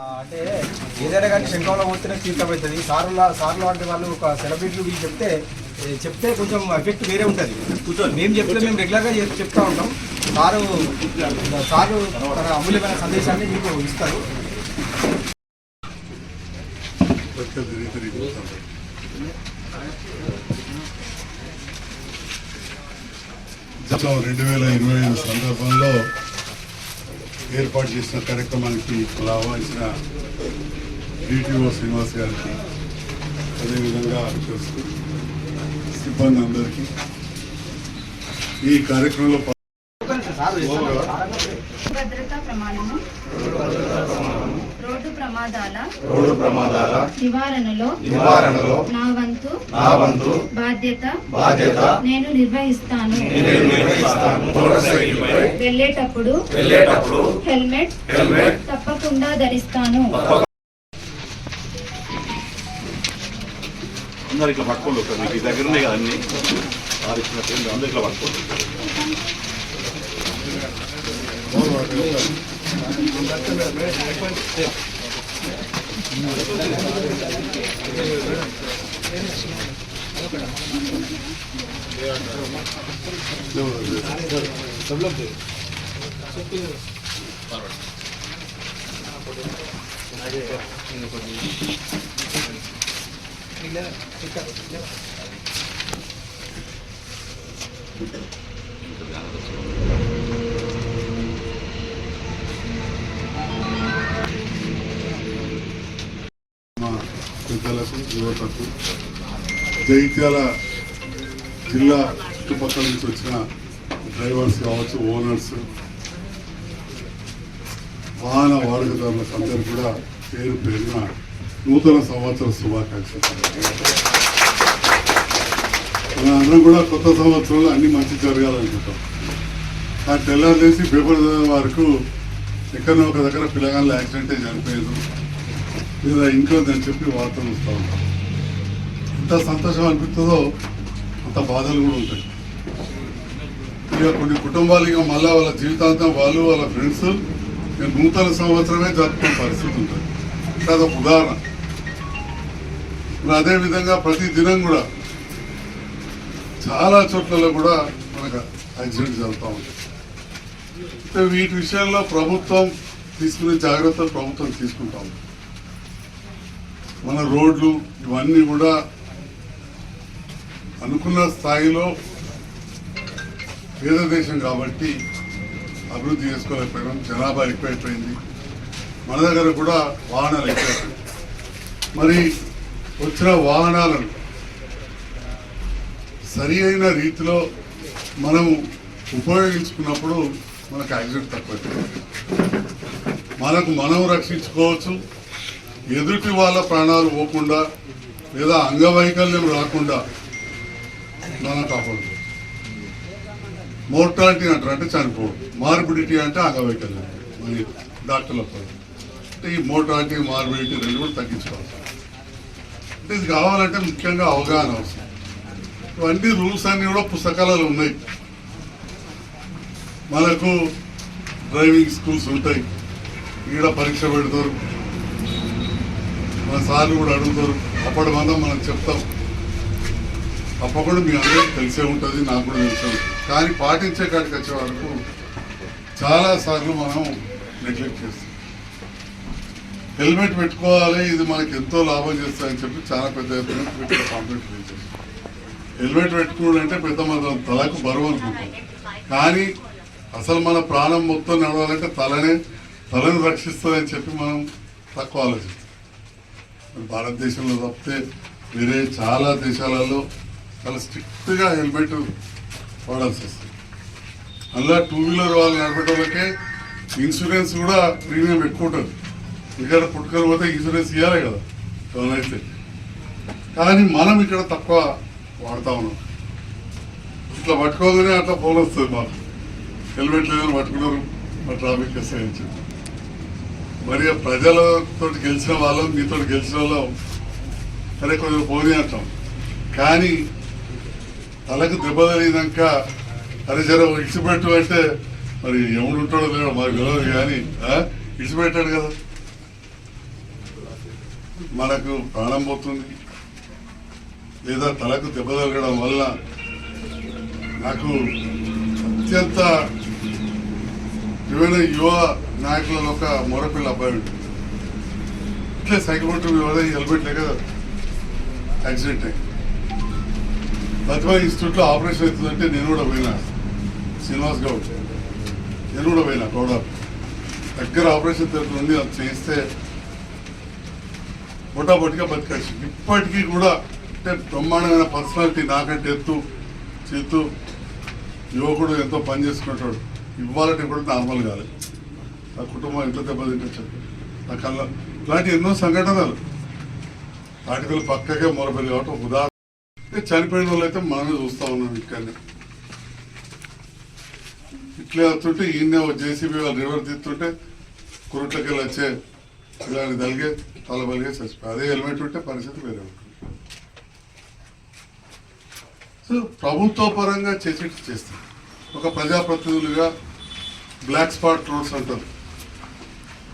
అంటే ఏదైనా కానీ శంఖంలో పోతేనే తీర్థం అవుతుంది. సార్లు అంటే వాళ్ళు ఒక సెలబ్రిటీలు వీళ్ళు చెప్తే కొంచెం ఎఫెక్ట్ వేరే ఉంటుంది. మేము చెప్తే మేము రెగ్యులర్గా చెప్తూ ఉంటాం. సారు తన అమూల్యమైన సందేశాన్ని మీకు ఇస్తారు. 2025 సందర్భంలో ఏర్పాటు చేసిన కార్యక్రమానికి ఆహ్వానించిన డిటిఓ శ్రీనివాస్ గారికి, అదేవిధంగా సిబ్బంది అందరికీ ఈ కార్యక్రమంలో భద్రతా ప్రమాణము, రోడ్డు ప్రమాదాల నివారణలో నా వంతు బాధ్యత నేను నిర్వహిస్తాను. వెళ్ళేటప్పుడు హెల్మెట్ తప్పకుండా ధరిస్తాను. అందరు ఇట్లా పట్టుకోండి. ఒక మీకు దగ్గర ఉన్నాయి కదా అన్ని ఆరిచ్చినట్టు అందరు ఇట్లా పట్టుకోండి. పెద్దలకు, యువతకు, జైత్యాల జిల్లా చుట్టుపక్కల నుంచి వచ్చిన డ్రైవర్స్ కావచ్చు, ఓనర్స్, వాహన వాడకదారులకు అందరూ కూడా పేరు పేరున నూతన సంవత్సర శుభాకాంక్షలు. మన అందరం కూడా కొత్త సంవత్సరంలో అన్ని మంచి జరగాలనుకుంటాం. ఆ తెల్లారు చేసి పేపర్ వరకు ఎక్కడో ఒక దగ్గర పిల్లగాళ్ళు యాక్సిడెంట్ అయి చనిపోయారు లేదా ఇంట్లో అని చెప్పి వార్తలు వస్తూ ఉంటాం. ఎంత సంతోషం అనిపిస్తుందో అంత బాధలు కూడా ఉంటాయి. ఇక కొన్ని కుటుంబాలు ఇక మళ్ళీ వాళ్ళ జీవితాంతం వాళ్ళు వాళ్ళ ఫ్రెండ్స్ నూతన సంవత్సరమే జరుపుకునే పరిస్థితి ఉంటుంది. అదొక ఉదాహరణ. ఇప్పుడు అదేవిధంగా ప్రతి దినం కూడా చాలా చోట్లలో కూడా మనకు యాక్సిడెంట్ జరుగుతూ ఉంటాయి. వీటి విషయాల్లో ప్రభుత్వం తీసుకునే జాగ్రత్తలు ప్రభుత్వం తీసుకుంటా ఉంది. మన రోడ్లు ఇవన్నీ కూడా అనుకున్న స్థాయిలో పేద దేశం కాబట్టి అభివృద్ధి చేసుకోలేకపోయినాం. జనాభా ఎక్కువైపోయింది. మన దగ్గర కూడా వాహనాలు ఎక్కువైపోయింది. మరి వచ్చిన వాహనాలను సరి అయిన రీతిలో మనం ఉపయోగించుకున్నప్పుడు మనకు యాక్సిడెంట్ తక్కువైపోయింది. మనం రక్షించుకోవచ్చు. ఎదుటి వాళ్ళ ప్రాణాలు పోకుండా లేదా అంగవైకల్యం రాకుండా మనం కాపాడుకోవచ్చు. మోర్టాలిటీ అంటారు, అంటే చనిపోవడం. మార్బిడిటీ అంటే అంగవైకల్యం. మరి డాక్టర్లతో అంటే ఈ మోర్టాలిటీ, మార్బిడిటీ రెండు కూడా తగ్గించుకోవాలి. అంటే ఇది కావాలంటే ముఖ్యంగా అవగాహన అవసరం. ఇవన్నీ రూల్స్ అన్నీ కూడా పుస్తకాలలో ఉన్నాయి. మనకు డ్రైవింగ్ స్కూల్స్ ఉంటాయి. ఈడ పరీక్ష పెడతారు. మన సార్లు కూడా అడుగుతారు. అప్పటి మనం చెప్తాం. తప్పకుండా మీ అందరికీ తెలిసే ఉంటుంది, నాకు కూడా తెలిసే ఉంటుంది. కానీ పాటించే కాడికి వచ్చే వరకు చాలాసార్లు మనం నెగ్లెక్ట్ చేస్తాం. హెల్మెట్ పెట్టుకోవాలి, ఇది మనకి ఎంతో లాభం చేస్తాయని చెప్పి చాలా పెద్ద ఎత్తున కాంప్లైంట్ చేస్తాం. హెల్మెట్ పెట్టుకోవాలంటే పెద్ద మన తలకు బరువు అనుకుంటాం. కానీ అసలు మన ప్రాణం మొత్తం నడవాలంటే తలను రక్షిస్తుందని చెప్పి మనం తక్కువ ఆలోచిస్తాం. భారతదేశంలో తప్పితే వేరే చాలా దేశాలలో చాలా స్ట్రిక్ట్గా హెల్మెట్ వాడాల్సి వస్తుంది. అలా 2 వీలర్ వాళ్ళు నడపడంలోకే ఇన్సూరెన్స్ కూడా ప్రీమియం ఎక్కువ ఉంటుంది. ఇక్కడ పుట్టుకొని పోతే ఇన్సూరెన్స్ ఇవ్వాలి కదా ఎవరైతే. కానీ మనం ఇక్కడ తక్కువ వాడుతూ ఉన్నాం. ఇట్లా పట్టుకోగానే అట్లా ఫోన్ వస్తుంది మాకు, హెల్మెట్ లేదని పట్టుకున్నారు మా ట్రాఫిక్ వస్తాయని చెప్పి. మరి ప్రజలతో గెలిచిన వాళ్ళం, మీతో గెలిచిన వాళ్ళం సరే కొంచెం పోనీ అంటాం. కానీ తలకు దెబ్బ తగినాక అరే జర ఇడిచిపెట్టు అంటే మరి ఎవడు ఉంటాడో లేదో మాకు తెలియదు. కానీ ఇడిచిపెట్టాడు కదా. మనకు ప్రాణం పోతుంది లేదా తలకు దెబ్బ తగలడం వల్ల నాకు అత్యంత యువ నాయకులలో ఒక మొరపిల్ల అబ్బాయి ఉంటుంది. ఇట్లే సైకిల్ కొట్టు హెల్మెట్ లేక యాక్సిడెంట్ అయ్యి ప్రతిభా ఇన్స్టిట్యూట్లో ఆపరేషన్ అవుతుందంటే నేను కూడా పోయినా, శ్రీనివాస్ గౌడ్ నేను కూడా పోయినా గౌడ దగ్గర ఆపరేషన్ థియేటర్ నుండి అది చేయిస్తే పొటాపొటిగా బతికాల్సి ఇప్పటికీ కూడా అంటే బ్రహ్మాండమైన పర్సనాలిటీ, నాకంటే ఎత్తు చేతు యువకుడు ఎంతో పని చేసుకుంటాడు. ఇవ్వాలంటే కూడా నార్మల్ కాలేదు. నా కుటుంబం ఎంత దెబ్బతింటే నా కళ్ళ ఇలాంటి ఎన్నో సంఘటనలు వాటికలు పక్కకే మొరపెళ్ళి కాబట్టి ఒక ఉదాహరణ చనిపోయిన వాళ్ళు అయితే మనమే చూస్తూ ఉన్నాం. ఇక్కడనే ఇట్లే వస్తుంటే ఈయన జేసీబీ వాళ్ళు రివర్ తీస్తుంటే కురుట్లకి వెళ్ళి వచ్చే ఇలాంటి తలిగే తల బలిగే చచ్చిపోయి అదే హెల్మెట్ ఉంటే పరిస్థితి వేరే ఉంటుంది. సో ప్రభుత్వ పరంగా చేసేట్టు చేస్తాం. ఒక ప్రజాప్రతినిధులుగా బ్లాక్ స్పాట్ రోడ్స్ అంటారు.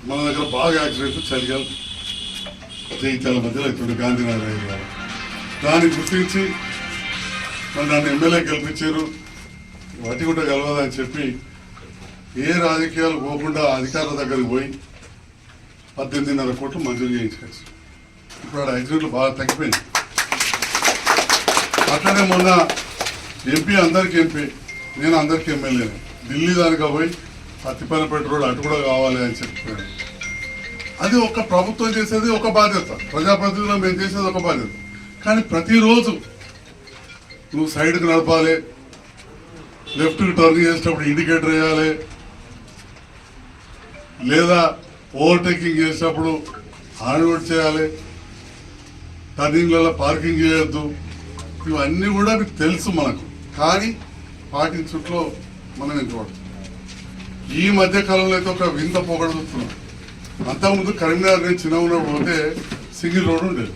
మన దగ్గర బాగా యాక్సిడెంట్ చలిగాలి జైత్యాల మధ్యలో అవుతుంది గాంధీనగర్ ఏరియా. దాన్ని గుర్తించి మరి నన్ను ఎమ్మెల్యే గెలిపించారు, వాటి కూడా గెలవదని చెప్పి ఏ రాజకీయాలు పోకుండా అధికారుల దగ్గరికి పోయి 18.5 కోట్లు మంజూరు చేయించుకోవచ్చు. ఇప్పుడు ఆడ యాక్సిడెంట్లు బాగా తగ్గిపోయింది. అట్లనే మొన్న ఎంపీ అందరికి ఎంపీ, నేను అందరికి ఎమ్మెల్యేనే. ఢిల్లీ దానిగా పోయి తిప్పనపేట రోడ్ అటు కూడా కావాలి అని చెప్పాను. అది ఒక ప్రభుత్వం చేసేది ఒక బాధ్యత, ప్రజాప్రతినిధులు మేము చేసేది ఒక బాధ్యత. కానీ ప్రతిరోజు నువ్వు సైడ్కి నడపాలి, లెఫ్ట్కి టర్న్ చేసేటప్పుడు ఇండికేటర్ వేయాలి, లేదా ఓవర్టేకింగ్ చేసేటప్పుడు హార్న్ చేయాలి, టర్నింగ్లలో పార్కింగ్ చేయొద్దు. ఇవన్నీ కూడా మీకు తెలుసు మనకు, కానీ పాటించుట్లో మనం ఎంచుకోవడం. ఈ మధ్య కాలంలో అయితే ఒక వింత పోగొడుతున్నాం. అంతకుముందు కరీంనగర్ నుంచి చిన్న ఉన్నప్పుడు పోతే సింగిల్ రోడ్ ఉండేది.